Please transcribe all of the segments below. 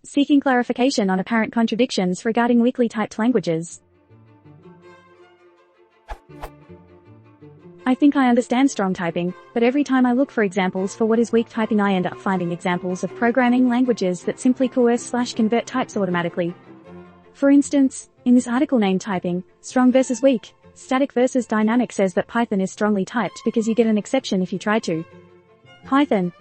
Seeking clarification on apparent contradictions regarding weakly typed languages. I think I understand strong typing, but every time I look for examples for what is weak typing I end up finding examples of programming languages that simply coerce/convert types automatically. For instance, in this article named Typing, Strong versus Weak, Static versus Dynamic says that Python is strongly typed because you get an exception if you try to. Python.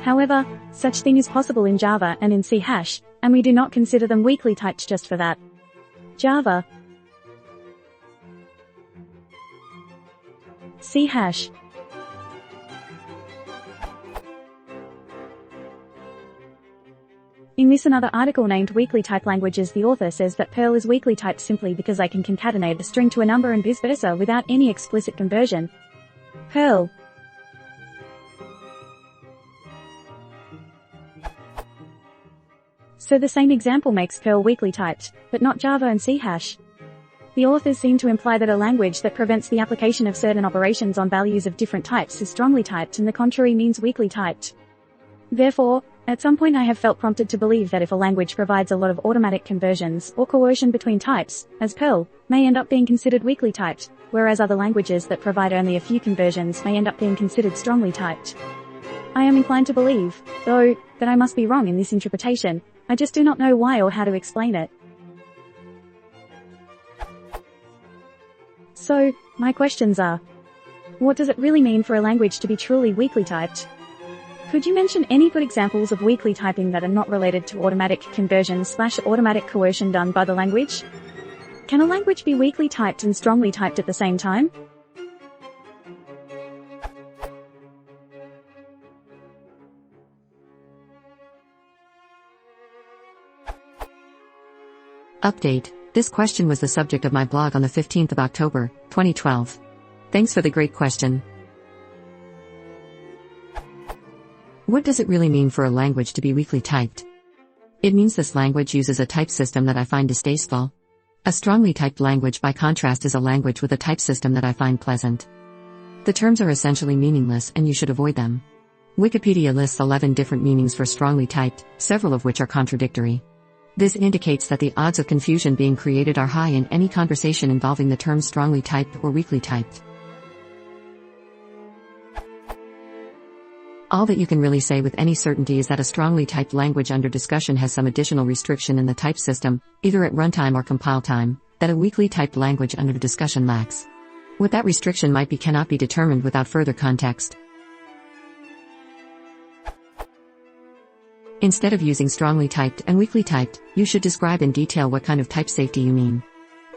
However, such thing is possible in Java and in C#, and we do not consider them weakly typed just for that. Java. C#. In this another article named Weakly Typed Languages, the author says that Perl is weakly typed simply because I can concatenate a string to a number and vice versa without any explicit conversion. Perl. So the same example makes Perl weakly typed, but not Java and C#. The authors seem to imply that a language that prevents the application of certain operations on values of different types is strongly typed and the contrary means weakly typed. Therefore, at some point I have felt prompted to believe that if a language provides a lot of automatic conversions or coercion between types, as Perl, may end up being considered weakly typed, whereas other languages that provide only a few conversions may end up being considered strongly typed. I am inclined to believe, though, that I must be wrong in this interpretation. I just do not know why or how to explain it. So, my questions are: what does it really mean for a language to be truly weakly typed? Could you mention any good examples of weakly typing that are not related to automatic conversion/automatic coercion done by the language? Can a language be weakly typed and strongly typed at the same time? Update: this question was the subject of my blog on the 15th of October, 2012. Thanks for the great question. What does it really mean for a language to be weakly typed? It means this language uses a type system that I find distasteful. A strongly typed language, by contrast, is a language with a type system that I find pleasant. The terms are essentially meaningless and you should avoid them. Wikipedia lists 11 different meanings for strongly typed, several of which are contradictory. This indicates that the odds of confusion being created are high in any conversation involving the terms strongly typed or weakly typed. All that you can really say with any certainty is that a strongly typed language under discussion has some additional restriction in the type system, either at runtime or compile time, that a weakly typed language under discussion lacks. What that restriction might be cannot be determined without further context. Instead of using strongly typed and weakly typed, you should describe in detail what kind of type safety you mean.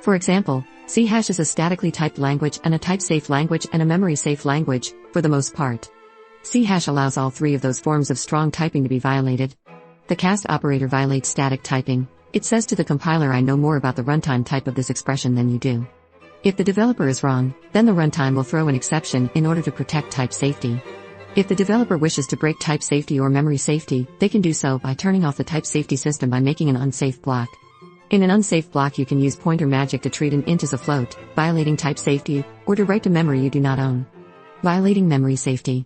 For example, C# is a statically typed language and a type-safe language and a memory-safe language, for the most part. C# allows all three of those forms of strong typing to be violated. The cast operator violates static typing. It says to the compiler, I know more about the runtime type of this expression than you do. If the developer is wrong, then the runtime will throw an exception in order to protect type safety. If the developer wishes to break type safety or memory safety, they can do so by turning off the type safety system by making an unsafe block. In an unsafe block you can use pointer magic to treat an int as a float, violating type safety, or to write to memory you do not own, violating memory safety.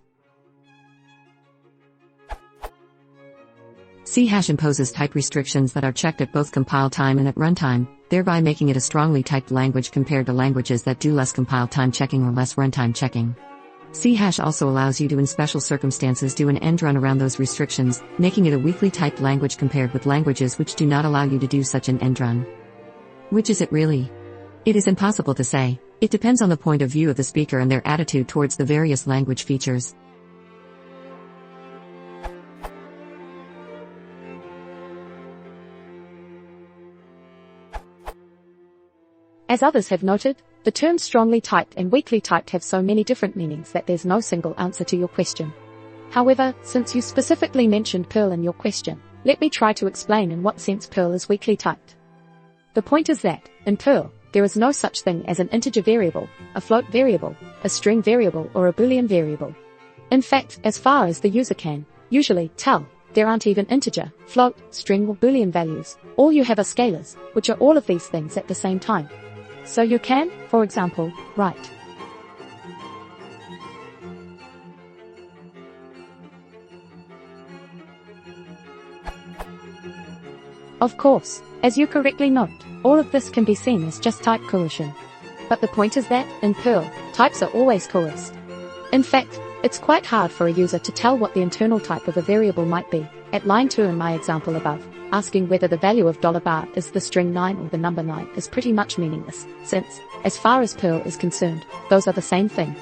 C# imposes type restrictions that are checked at both compile time and at runtime, thereby making it a strongly typed language compared to languages that do less compile time checking or less runtime checking. C# also allows you to, in special circumstances, do an end run around those restrictions, making it a weakly typed language compared with languages which do not allow you to do such an end run. Which is it really? It is impossible to say. It depends on the point of view of the speaker and their attitude towards the various language features. As others have noted, the terms strongly typed and weakly typed have so many different meanings that there's no single answer to your question. However, since you specifically mentioned Perl in your question, let me try to explain in what sense Perl is weakly typed. The point is that, in Perl, there is no such thing as an integer variable, a float variable, a string variable or a Boolean variable. In fact, as far as the user can, usually, tell, there aren't even integer, float, string or Boolean values. All you have are scalars, which are all of these things at the same time. So you can, for example, write Of course, as you correctly note, all of this can be seen as just type coercion. But the point is that, in Perl, types are always coerced. In fact, it's quite hard for a user to tell what the internal type of a variable might be. At line 2 in my example above, asking whether the value of $bar is the string 9 or the number 9 is pretty much meaningless, since, as far as Perl is concerned, those are the same thing.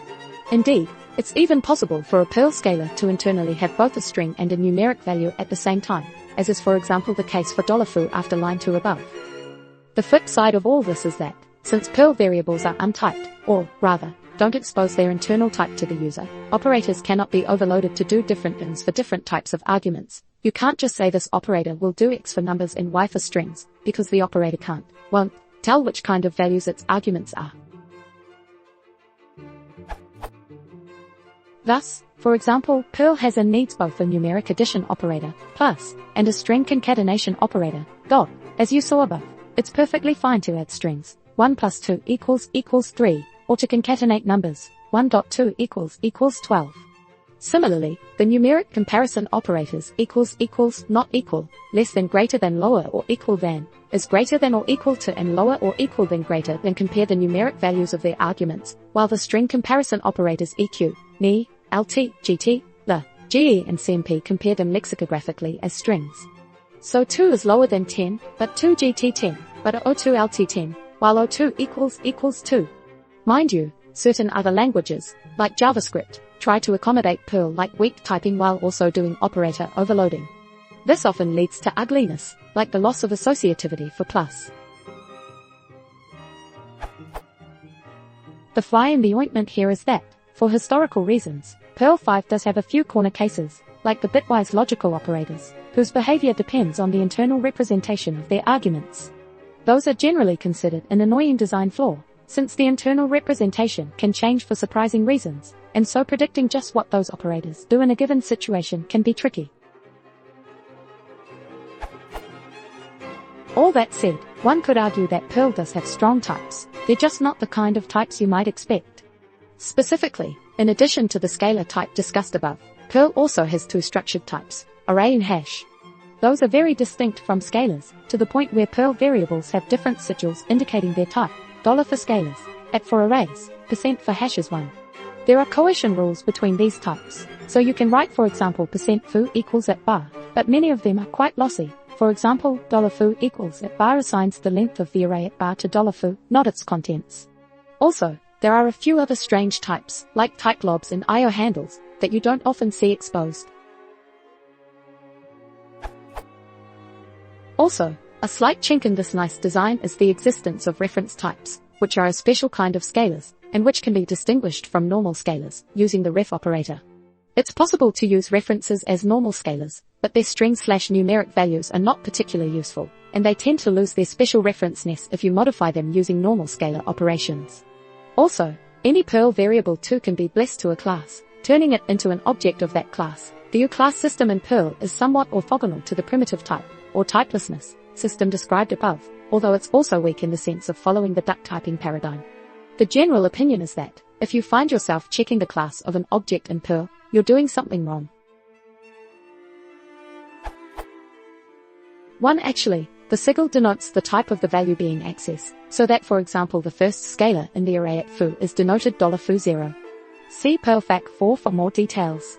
Indeed, it's even possible for a Perl scalar to internally have both a string and a numeric value at the same time, as is for example the case for $foo after line 2 above. The flip side of all this is that, since Perl variables are untyped, or, rather, don't expose their internal type to the user, operators cannot be overloaded to do different things for different types of arguments. You can't just say this operator will do X for numbers and Y for strings, because the operator won't, tell which kind of values its arguments are. Thus, for example, Perl has and needs both a numeric addition operator, plus, and a string concatenation operator, dot. As you saw above, it's perfectly fine to add strings, 1 plus 2 equals 3, or to concatenate numbers, 1.2 equals 12. Similarly, the numeric comparison operators equals, not equal, less than, greater than, lower or equal than, is greater than or equal to, and lower or equal than, greater than compare the numeric values of their arguments, while the string comparison operators eq, ni, lt, gt, the, ge and cmp compare them lexicographically as strings. So 2 is lower than 10, but 2 gt 10, but o2 lt 10, while o2 equals 2. Mind you, certain other languages, like JavaScript, try to accommodate Perl like weak typing while also doing operator overloading. This often leads to ugliness, like the loss of associativity for plus. The fly in the ointment here is that, for historical reasons, Perl 5 does have a few corner cases, like the bitwise logical operators, whose behavior depends on the internal representation of their arguments. Those are generally considered an annoying design flaw, since the internal representation can change for surprising reasons, and so predicting just what those operators do in a given situation can be tricky. All that said, one could argue that Perl does have strong types, they're just not the kind of types you might expect. Specifically, in addition to the scalar type discussed above, Perl also has two structured types, array and hash. Those are very distinct from scalars, to the point where Perl variables have different sigils indicating their type, $ for scalars, @ for arrays, % for hashes 1. There are coercion rules between these types, so you can write for example %foo equals @bar, but many of them are quite lossy. For example, $foo equals @bar assigns the length of the array @bar to $foo, not its contents. Also, there are a few other strange types, like type globs and IO handles, that you don't often see exposed. Also, a slight chink in this nice design is the existence of reference types, which are a special kind of scalars, and which can be distinguished from normal scalars, using the ref operator. It's possible to use references as normal scalars, but their string/numeric values are not particularly useful, and they tend to lose their special referenceness if you modify them using normal scalar operations. Also, any Perl variable too can be blessed to a class, turning it into an object of that class. The U-class system in Perl is somewhat orthogonal to the primitive type, or typelessness, system described above, although it's also weak in the sense of following the duck typing paradigm. The general opinion is that, if you find yourself checking the class of an object in Perl, you're doing something wrong. Actually, the sigil denotes the type of the value being accessed, so that for example the first scalar in the array @foo is denoted $foo0. See Perl Fac 4 for more details.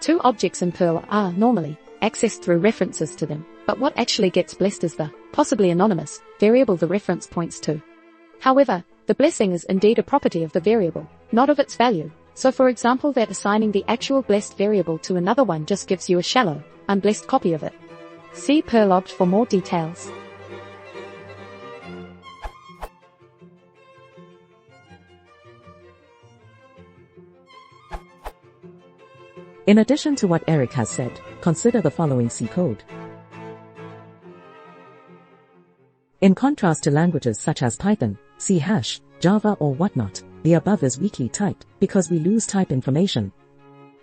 Two objects in Perl are, normally, accessed through references to them, but what actually gets blessed is the, possibly anonymous, variable the reference points to. However, the blessing is indeed a property of the variable, not of its value, so for example that assigning the actual blessed variable to another one just gives you a shallow, unblessed copy of it. See Perlopt for more details. In addition to what Eric has said, consider the following C code. In contrast to languages such as Python, C#, Java or whatnot, the above is weakly typed, because we lose type information.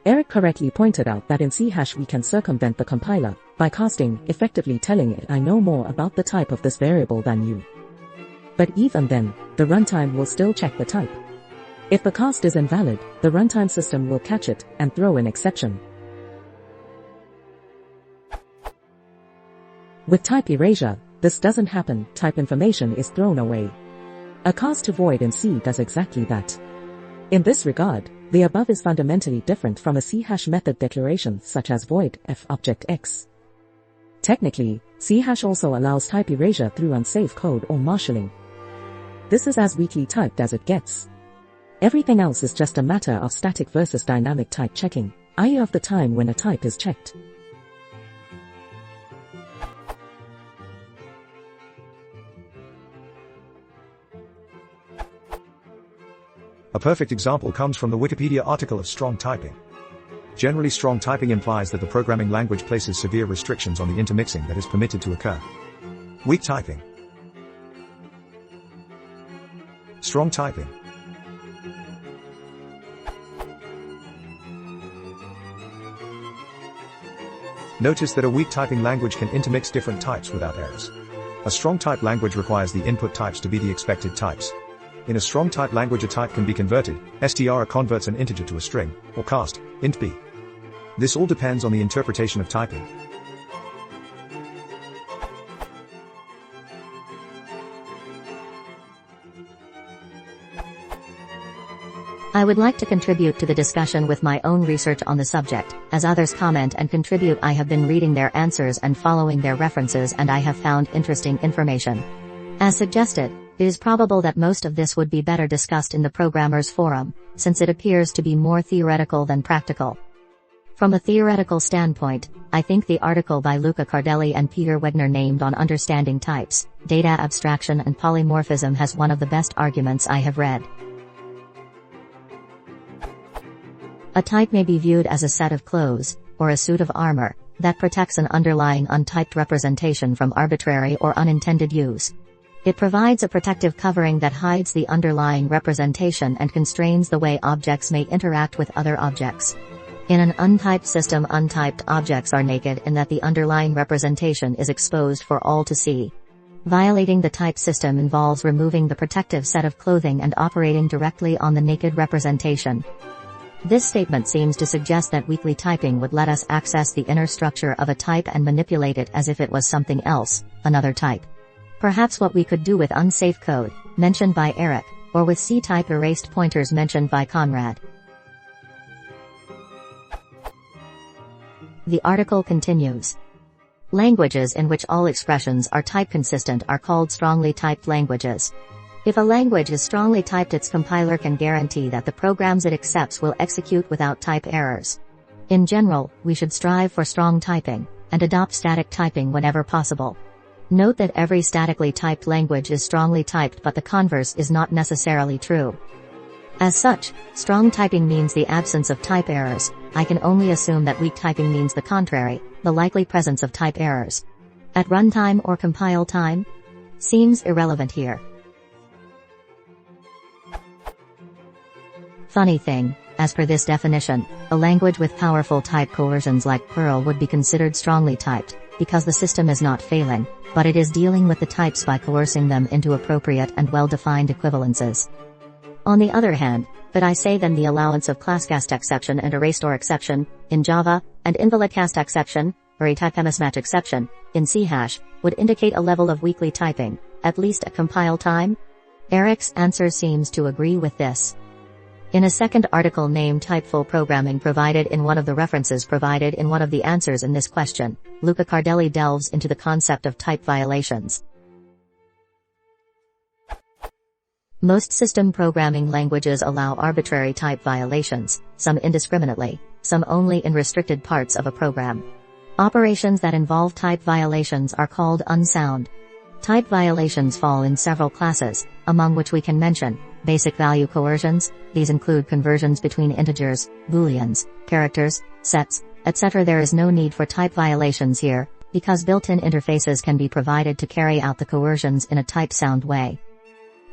Eric correctly pointed out that in C# we can circumvent the compiler, by casting, effectively telling it I know more about the type of this variable than you. But even then, the runtime will still check the type. If the cast is invalid, the runtime system will catch it, and throw an exception. With type erasure, this doesn't happen, type information is thrown away. A cast to void in C does exactly that. In this regard, the above is fundamentally different from a C# method declaration such as void f object x. Technically, C# also allows type erasure through unsafe code or marshalling. This is as weakly typed as it gets. Everything else is just a matter of static versus dynamic type checking, i.e. of the time when a type is checked. A perfect example comes from the Wikipedia article of strong typing. Generally, strong typing implies that the programming language places severe restrictions on the intermixing that is permitted to occur. Weak typing. Strong typing. Notice that a weak typing language can intermix different types without errors. A strong type language requires the input types to be the expected types. In a strong type language, a type can be converted, str converts an integer to a string, or cast, int b. This all depends on the interpretation of typing. I would like to contribute to the discussion with my own research on the subject. As others comment and contribute, I have been reading their answers and following their references, and I have found interesting information. As suggested, it is probable that most of this would be better discussed in the Programmers Forum, since it appears to be more theoretical than practical. From a theoretical standpoint, I think the article by Luca Cardelli and Peter Wegner named on understanding types, data abstraction and polymorphism has one of the best arguments I have read. A type may be viewed as a set of clothes, or a suit of armor, that protects an underlying untyped representation from arbitrary or unintended use. It provides a protective covering that hides the underlying representation and constrains the way objects may interact with other objects. In an untyped system, untyped objects are naked in that the underlying representation is exposed for all to see. Violating the type system involves removing the protective set of clothing and operating directly on the naked representation. This statement seems to suggest that weakly typing would let us access the inner structure of a type and manipulate it as if it was something else, another type. Perhaps what we could do with unsafe code, mentioned by Eric, or with C-type erased pointers mentioned by Conrad. The article continues. Languages in which all expressions are type consistent are called strongly typed languages. If a language is strongly typed, its compiler can guarantee that the programs it accepts will execute without type errors. In general, we should strive for strong typing, and adopt static typing whenever possible. Note that every statically typed language is strongly typed, but the converse is not necessarily true. As such, strong typing means the absence of type errors. I can only assume that weak typing means the contrary, the likely presence of type errors. At runtime or compile time? Seems irrelevant here. Funny thing, as per this definition, a language with powerful type coercions like Perl would be considered strongly typed, because the system is not failing, but it is dealing with the types by coercing them into appropriate and well-defined equivalences. On the other hand, but I say then the allowance of class-cast exception and erased-or exception, in Java, and invalid-cast exception, or a type mismatch exception, in C#, would indicate a level of weakly typing, at least at compile time? Eric's answer seems to agree with this. In a second article named Typeful Programming provided in one of the references provided in one of the answers in this question, Luca Cardelli delves into the concept of type violations. Most system programming languages allow arbitrary type violations, some indiscriminately, some only in restricted parts of a program. Operations that involve type violations are called unsound. Type violations fall in several classes, among which we can mention basic value coercions. These include conversions between integers, booleans, characters, sets, etc. There is no need for type violations here, because built-in interfaces can be provided to carry out the coercions in a type-sound way.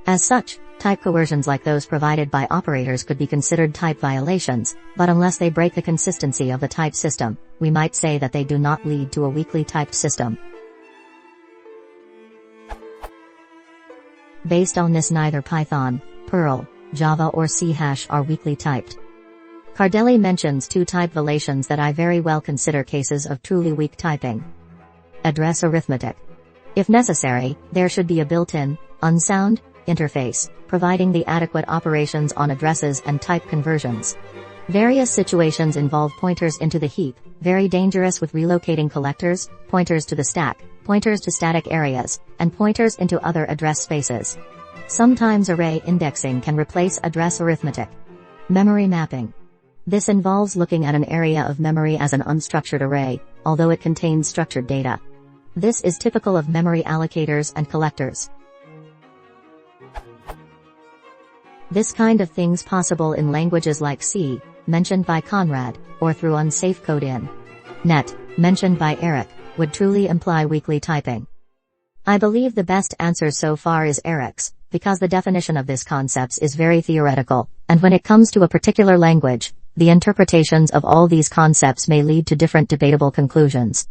As such, type coercions like those provided by operators could be considered type violations, but unless they break the consistency of the type system, we might say that they do not lead to a weakly typed system. Based on this, neither Python, Perl, Java or C# are weakly typed. Cardelli mentions two type violations that I very well consider cases of truly weak typing. address arithmetic. If necessary, there should be a built-in, unsound, interface, providing the adequate operations on addresses and type conversions. Various situations involve pointers into the heap, very dangerous with relocating collectors, pointers to the stack, pointers to static areas, and pointers into other address spaces. Sometimes array indexing can replace address arithmetic. Memory mapping. This involves looking at an area of memory as an unstructured array, although it contains structured data. This is typical of memory allocators and collectors. This kind of thing's possible in languages like C, mentioned by Conrad, or through unsafe code in net, mentioned by Eric, would truly imply weakly typing. I believe the best answer so far is Eric's, because the definition of this concept is very theoretical, and when it comes to a particular language, the interpretations of all these concepts may lead to different debatable conclusions.